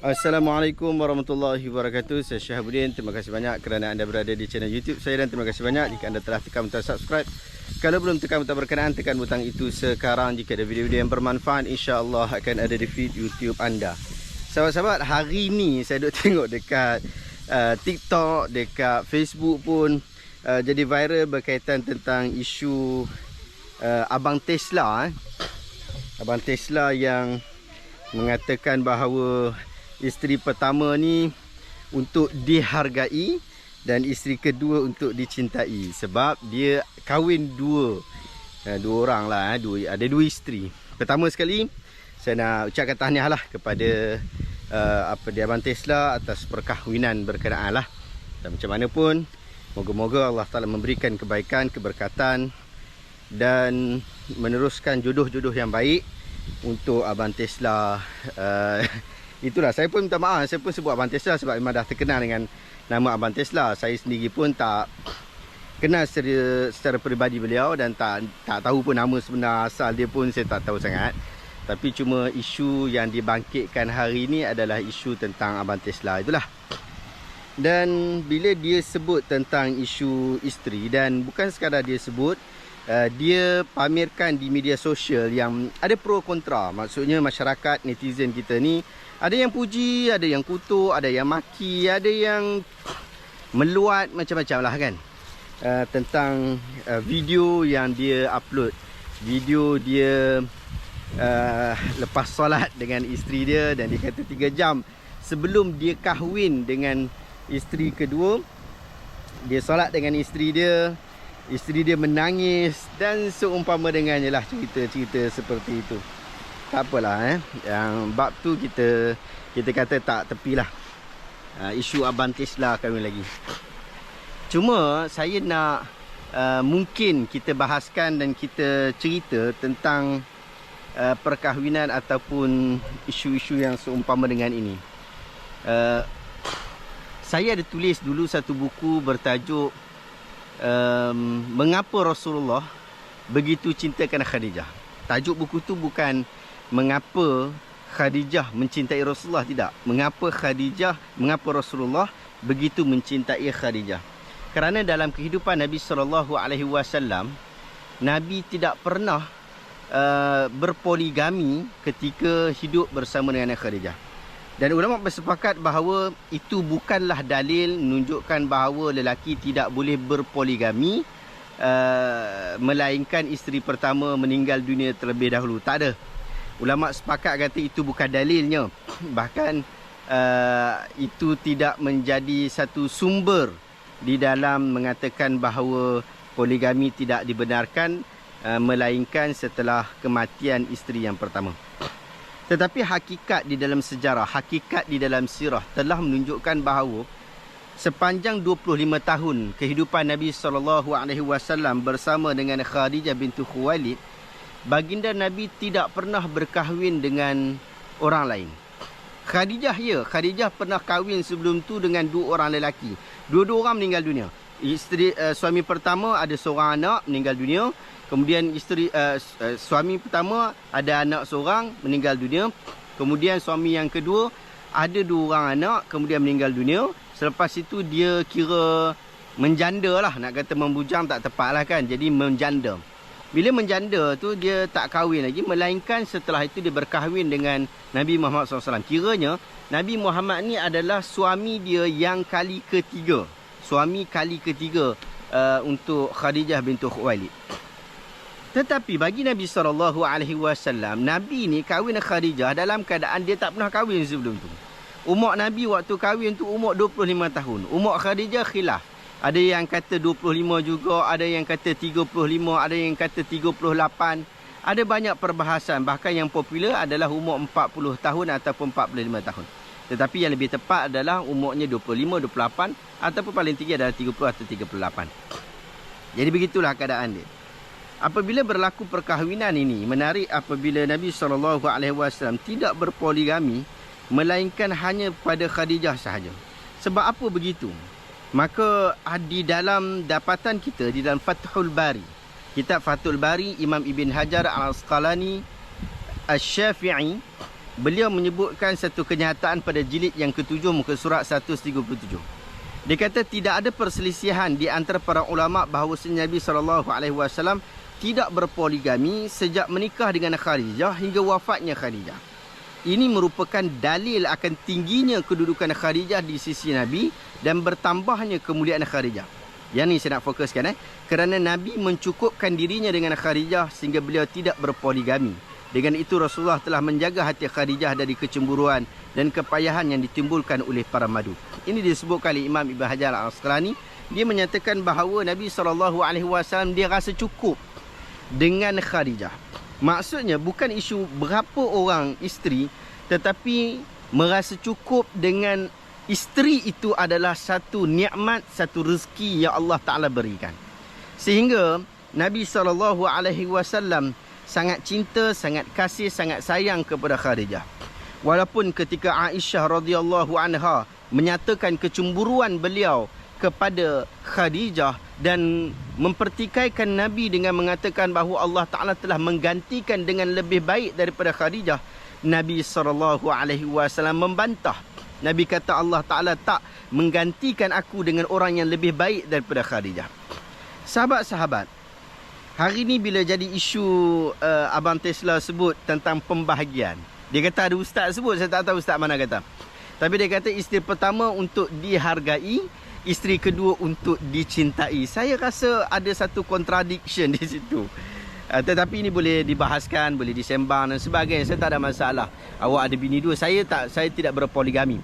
Assalamualaikum warahmatullahi wabarakatuh. Saya Syahabuddin. Terima kasih banyak kerana anda berada di channel YouTube saya, dan terima kasih banyak jika anda telah tekan butang subscribe. Kalau belum tekan butang berkenaan, tekan butang itu sekarang. Jika ada video-video yang bermanfaat, insya-Allah akan ada di feed YouTube anda. Sahabat-sahabat, hari ni saya duk tengok dekat TikTok, dekat Facebook pun jadi viral berkaitan tentang isu Abang Tesla. Abang Tesla yang mengatakan bahawa isteri pertama ni untuk dihargai dan isteri kedua untuk dicintai, sebab dia kahwin dua orang lah, ada dua isteri. Pertama sekali saya nak ucapkan tahniah lah kepada Abang Tesla atas perkahwinan berkenaan lah. Dan macam mana pun, moga-moga Allah Ta'ala memberikan kebaikan, keberkatan dan meneruskan jodoh-jodoh yang baik untuk Abang Tesla. Itulah, saya pun minta maaf, saya pun sebut Abang Tesla sebab memang dah terkenal dengan nama Abang Tesla. Saya sendiri pun tak kenal secara peribadi beliau, dan tak tahu pun nama sebenar asal dia pun saya tak tahu sangat. Tapi cuma isu yang dibangkitkan hari ini adalah isu tentang Abang Tesla itulah. Dan bila dia sebut tentang isu isteri, dan bukan sekadar dia sebut, dia pamerkan di media sosial yang ada pro kontra. Maksudnya masyarakat, netizen kita ni, ada yang puji, ada yang kutuk, ada yang maki, ada yang meluat, macam-macam lah kan. Tentang video yang dia upload. Video dia lepas solat dengan isteri dia, dan dia kata 3 jam sebelum dia kahwin dengan isteri kedua, dia solat dengan isteri dia. Isteri dia menangis dan seumpama dengannya lah cerita-cerita seperti itu. Tak apalah, yang bab tu kita kata tak tepilah. Isu Abang Tesla kahwin lagi. Cuma saya nak mungkin kita bahaskan dan kita cerita tentang perkahwinan ataupun isu-isu yang seumpama dengan ini. Saya ada tulis dulu satu buku bertajuk Mengapa Rasulullah Begitu Cintakan Khadijah. Tajuk buku tu bukan mengapa Khadijah mencintai Rasulullah, tidak. Mengapa Rasulullah begitu mencintai Khadijah. Kerana dalam kehidupan Nabi SAW, Nabi tidak pernah berpoligami ketika hidup bersama dengan Khadijah. Dan ulama bersepakat bahawa itu bukanlah dalil menunjukkan bahawa lelaki tidak boleh berpoligami, melainkan isteri pertama meninggal dunia terlebih dahulu. Tak ada. Ulama sepakat kata itu bukan dalilnya. Bahkan itu tidak menjadi satu sumber di dalam mengatakan bahawa poligami tidak dibenarkan, melainkan setelah kematian isteri yang pertama. Tetapi hakikat di dalam sejarah, hakikat di dalam sirah telah menunjukkan bahawa sepanjang 25 tahun kehidupan Nabi SAW bersama dengan Khadijah bintu Khuwailid, baginda Nabi tidak pernah berkahwin dengan orang lain. Khadijah pernah kahwin sebelum tu dengan 2 orang lelaki. Dua-dua orang meninggal dunia. Suami pertama ada seorang anak meninggal dunia. Kemudian suami pertama ada anak seorang meninggal dunia. Kemudian suami yang kedua ada 2 orang anak kemudian meninggal dunia. Selepas itu dia kira menjanda lah, nak kata membujang tak tepat lah kan. Jadi menjanda. Bila menjanda tu dia tak kahwin lagi, melainkan setelah itu dia berkahwin dengan Nabi Muhammad SAW. Kiranya Nabi Muhammad ni adalah suami dia yang kali ketiga. Suami kali ketiga untuk Khadijah bintu Khuwailid. Tetapi bagi Nabi SAW, Nabi ni kahwin Khadijah dalam keadaan dia tak pernah kahwin sebelum tu. Umur Nabi waktu kahwin tu umur 25 tahun. Umur Khadijah khilaf. Ada yang kata 25 juga, ada yang kata 35, ada yang kata 38. Ada banyak perbahasan. Bahkan yang popular adalah umur 40 tahun ataupun 45 tahun. Tetapi yang lebih tepat adalah umurnya 25, 28 ataupun paling tinggi adalah 30 atau 38. Jadi begitulah keadaan dia. Apabila berlaku perkahwinan ini, menarik apabila Nabi SAW tidak berpoligami, melainkan hanya pada Khadijah sahaja. Sebab apa begitu? Maka di dalam dapatan kita, di dalam Fathul Bari, kitab Fathul Bari, Imam Ibn Hajar Al-Asqalani Asy-Syafi'i beliau menyebutkan satu kenyataan pada jilid yang ke-7 muka surat 137. Dia kata tidak ada perselisihan di antara para ulama bahawa Nabi SAW tidak berpoligami sejak menikah dengan Khadijah hingga wafatnya Khadijah. Ini merupakan dalil akan tingginya kedudukan Khadijah di sisi Nabi dan bertambahnya kemuliaan Khadijah. Yang ni saya nak fokuskan kerana Nabi mencukupkan dirinya dengan Khadijah sehingga beliau tidak berpoligami. Dengan itu Rasulullah telah menjaga hati Khadijah dari kecemburuan dan kepayahan yang ditimbulkan oleh para madu. Ini disebutkan oleh Imam Ibn Hajar Al-Asqalani. Dia menyatakan bahawa Nabi SAW dia rasa cukup dengan Khadijah. Maksudnya bukan isu berapa orang isteri, tetapi merasa cukup dengan isteri itu adalah satu nikmat, satu rezeki yang Allah Ta'ala berikan. Sehingga Nabi SAW sangat cinta, sangat kasih, sangat sayang kepada Khadijah. Walaupun ketika Aisyah radhiyallahu anha menyatakan kecemburuan beliau kepada Khadijah dan mempertikaikan Nabi dengan mengatakan bahawa Allah Ta'ala telah menggantikan dengan lebih baik daripada Khadijah, Nabi SAW membantah. Nabi kata Allah Ta'ala tak menggantikan aku dengan orang yang lebih baik daripada Khadijah. Sahabat-sahabat, hari ni bila jadi isu Abang Tesla sebut tentang pembahagian. Dia kata ada ustaz sebut, saya tak tahu ustaz mana kata. Tapi dia kata isteri pertama untuk dihargai, isteri kedua untuk dicintai. Saya rasa ada satu contradiction di situ. Tetapi ini boleh dibahaskan, boleh disembang dan sebagainya. Saya tak ada masalah. Awak ada bini dua. Saya tidak berpoligami.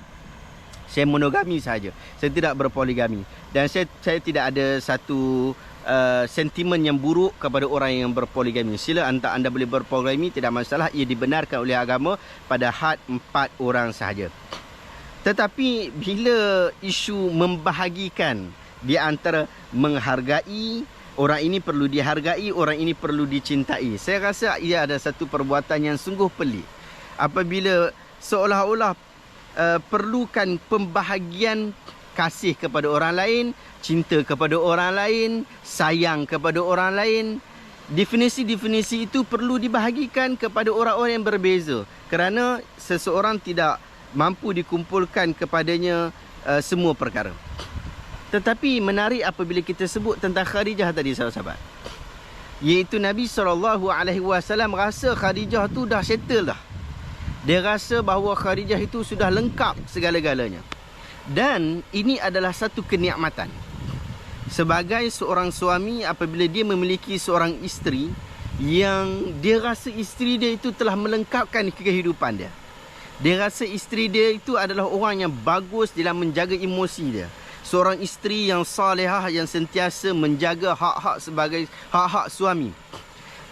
Saya monogami saja. Saya tidak berpoligami. Dan saya tidak ada satu sentimen yang buruk kepada orang yang berpoligami. Sila anda boleh berpoligami, tidak masalah. Ia dibenarkan oleh agama pada had 4 orang sahaja. Tetapi bila isu membahagikan di antara menghargai, orang ini perlu dihargai, orang ini perlu dicintai, saya rasa ia ada satu perbuatan yang sungguh pelik. Apabila seolah-olah perlukan pembahagian, kasih kepada orang lain, cinta kepada orang lain, sayang kepada orang lain. Definisi-definisi itu perlu dibahagikan kepada orang-orang yang berbeza. Kerana seseorang tidak mampu dikumpulkan kepadanya semua perkara. Tetapi menarik apabila kita sebut tentang Khadijah tadi, sahabat-sahabat. Iaitu Nabi SAW rasa Khadijah tu dah settle dah. Dia rasa bahawa Khadijah itu sudah lengkap segala-galanya. Dan ini adalah satu kenikmatan. Sebagai seorang suami, apabila dia memiliki seorang isteri yang dia rasa isteri dia itu telah melengkapkan kehidupan dia. Dia rasa isteri dia itu adalah orang yang bagus dalam menjaga emosi dia. Seorang isteri yang salihah, yang sentiasa menjaga hak-hak sebagai hak-hak suami.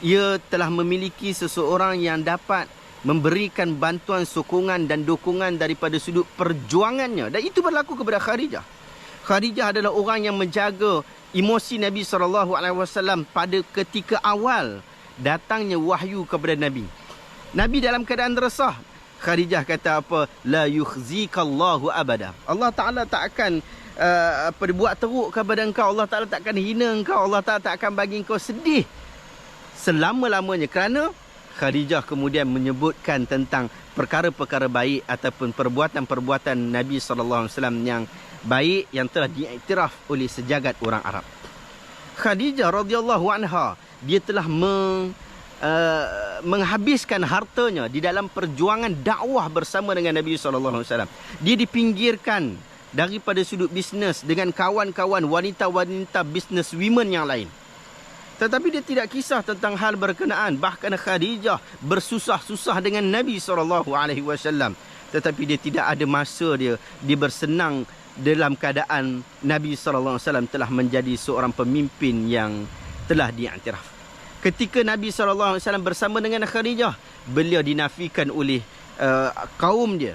Ia telah memiliki seseorang yang dapat memberikan bantuan, sokongan dan dukungan daripada sudut perjuangannya. Dan itu berlaku kepada Khadijah. Khadijah adalah orang yang menjaga emosi Nabi SAW pada ketika awal datangnya wahyu kepada Nabi. Nabi dalam keadaan resah. Khadijah kata apa? La yukhzikallahu abada. Allah Ta'ala tak akan buat teruk kepada engkau. Allah Ta'ala tak akan hina engkau. Allah Ta'ala tak akan bagi engkau sedih selama-lamanya. Kerana Khadijah kemudian menyebutkan tentang perkara-perkara baik ataupun perbuatan-perbuatan Nabi SAW yang baik yang telah diiktiraf oleh sejagat orang Arab. Khadijah radhiyallahu anha, dia telah menghabiskan hartanya di dalam perjuangan dakwah bersama dengan Nabi SAW. Dia dipinggirkan daripada sudut bisnes dengan kawan-kawan wanita-wanita business women yang lain. Tetapi dia tidak kisah tentang hal berkenaan. Bahkan Khadijah bersusah-susah dengan Nabi SAW. Tetapi dia tidak ada masa dia bersenang dalam keadaan Nabi SAW telah menjadi seorang pemimpin yang telah diiktiraf. Ketika Nabi SAW bersama dengan Khadijah, beliau dinafikan oleh kaum dia.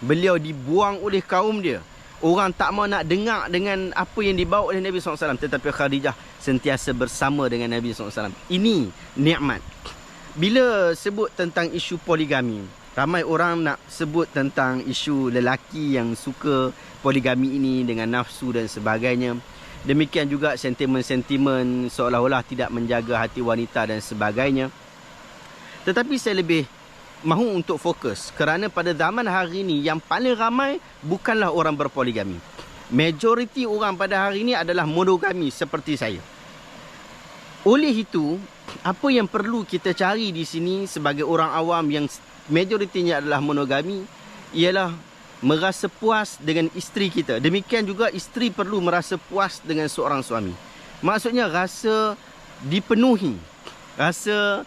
Beliau dibuang oleh kaum dia. Orang tak mau nak dengar dengan apa yang dibawa oleh Nabi SAW. Tetapi Khadijah sentiasa bersama dengan Nabi SAW. Ini nikmat. Bila sebut tentang isu poligami, ramai orang nak sebut tentang isu lelaki yang suka poligami ini dengan nafsu dan sebagainya. Demikian juga sentimen-sentimen seolah-olah tidak menjaga hati wanita dan sebagainya. Tetapi saya lebih mahu untuk fokus. Kerana pada zaman hari ini yang paling ramai bukanlah orang berpoligami. Majoriti orang pada hari ini adalah monogami seperti saya. Oleh itu, apa yang perlu kita cari di sini sebagai orang awam yang majoritinya adalah monogami ialah merasa puas dengan isteri kita. Demikian juga isteri perlu merasa puas dengan seorang suami. Maksudnya rasa dipenuhi, rasa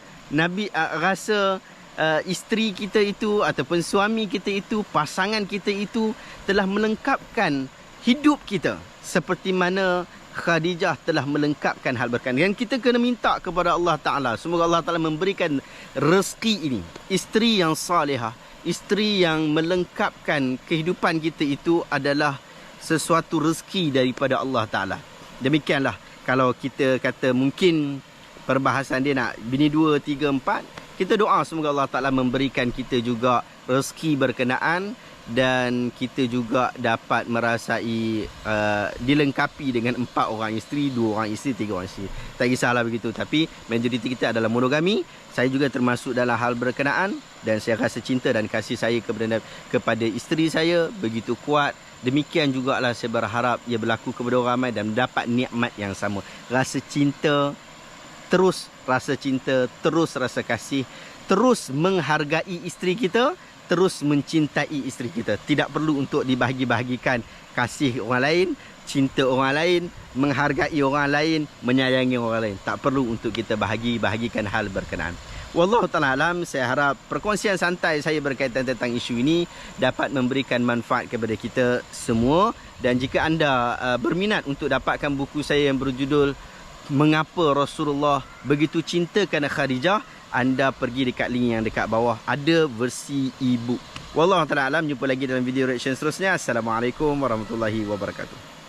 isteri kita itu ataupun suami kita itu, pasangan kita itu telah melengkapkan hidup kita seperti mana Khadijah telah melengkapkan hal berkenaan. Dan kita kena minta kepada Allah Ta'ala, semoga Allah Ta'ala memberikan rezeki ini, isteri yang salihah, isteri yang melengkapkan kehidupan kita itu adalah sesuatu rezeki daripada Allah Ta'ala. Demikianlah, kalau kita kata mungkin perbahasan dia nak bini 2, 3, 4, kita doa semoga Allah Ta'ala memberikan kita juga rezeki berkenaan dan kita juga dapat merasai dilengkapi dengan 4 orang isteri, 2 orang isteri, 3 orang isteri. Tak kisahlah begitu, tapi majoriti kita adalah monogami. Saya juga termasuk dalam hal berkenaan dan saya rasa cinta dan kasih saya kepada isteri saya begitu kuat. Demikian jugalah saya berharap ia berlaku kepada orang ramai dan mendapat nikmat yang sama. Rasa cinta, terus rasa kasih, terus menghargai isteri kita, terus mencintai isteri kita. Tidak perlu untuk dibahagi-bahagikan kasih orang lain, cinta orang lain, menghargai orang lain, menyayangi orang lain. Tak perlu untuk kita bahagikan hal berkenaan. Wallahu ta'ala alam. Saya harap perkongsian santai saya berkaitan tentang isu ini dapat memberikan manfaat kepada kita semua. Dan jika anda berminat untuk dapatkan buku saya yang berjudul Mengapa Rasulullah Begitu Cinta Kerana Khadijah, anda pergi dekat link yang dekat bawah, ada versi e-book. Wallahu ta'ala alam. Jumpa lagi dalam video reaction seterusnya. Assalamualaikum warahmatullahi wabarakatuh.